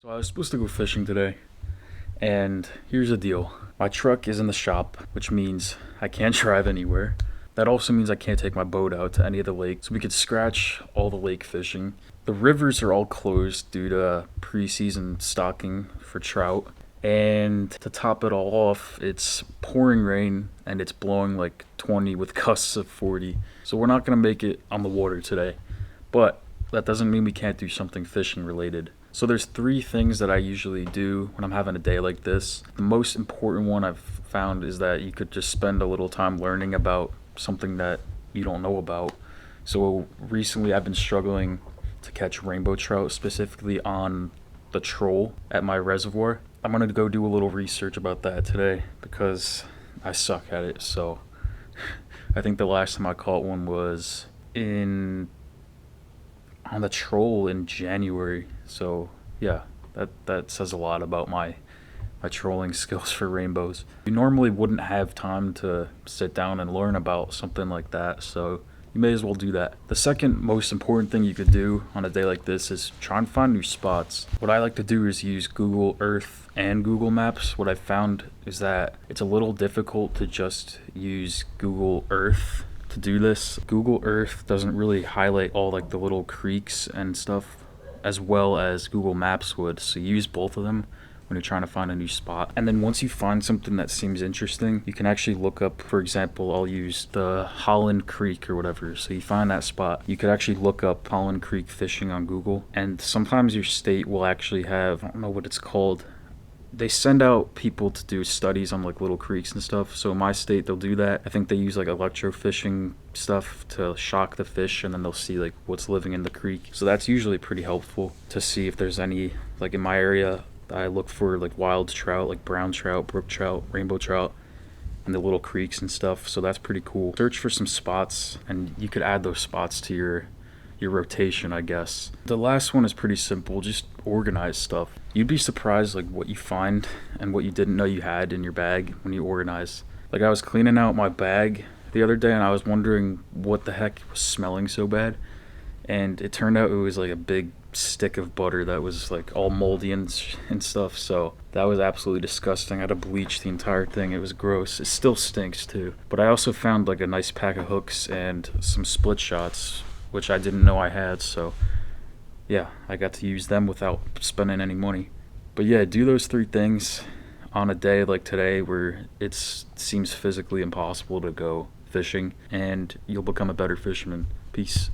So I was supposed to go fishing today, and here's the deal. My truck is in the shop, which means I can't drive anywhere. That also means I can't take my boat out to any of the lakes, so we could scratch all the lake fishing. The rivers are all closed due to preseason stocking for trout. And to top it all off, it's pouring rain and it's blowing like 20 with gusts of 40. So we're not going to make it on the water today. But that doesn't mean we can't do something fishing related. So there's three things that I usually do when I'm having a day like this. The most important one I've found is that you could just spend a little time learning about something that you don't know about. So recently I've been struggling to catch rainbow trout, specifically on the troll at my reservoir. I'm gonna go do a little research about that today because I suck at it. So I think the last time I caught one was in on the troll in January. So yeah, that says a lot about my trolling skills for rainbows. You normally wouldn't have time to sit down and learn about something like that, so you may as well do that. The second most important thing you could do on a day like this is try and find new spots. What I like to do is use Google Earth and Google Maps. What I found is that it's a little difficult to just use Google Earth to do this. Google Earth doesn't really highlight all like the little creeks and stuff as well as Google Maps would, so use both of them when you're trying to find a new spot. And then once you find something that seems interesting, you can actually look up, for example, I'll use the Holland Creek or whatever. So you find that spot, you could actually look up Holland Creek fishing on Google. And sometimes your state will actually have, I don't know what it's called, they send out people to do studies on like little creeks and stuff. So in my state, they'll do that. I think they use like electrofishing stuff to shock the fish, and then they'll see like what's living in the creek. So that's usually pretty helpful to see if there's any, like in my area, I look for like wild trout, like brown trout, brook trout, rainbow trout, and the little creeks and stuff. So that's pretty cool. Search for some spots, and you could add those spots to your rotation, I guess. The last one is pretty simple. Just organize stuff. You'd be surprised like what you find and what you didn't know you had in your bag when you organize. Like I was cleaning out my bag the other day and I was wondering what the heck was smelling so bad. And it turned out it was like a big stick of butter that was like all moldy and stuff. So that was absolutely disgusting. I had to bleach the entire thing. It was gross. It still stinks too. But I also found like a nice pack of hooks and some split shots, which I didn't know I had. So yeah, I got to use them without spending any money. But yeah, do those three things on a day like today where it seems physically impossible to go fishing, and you'll become a better fisherman. Peace.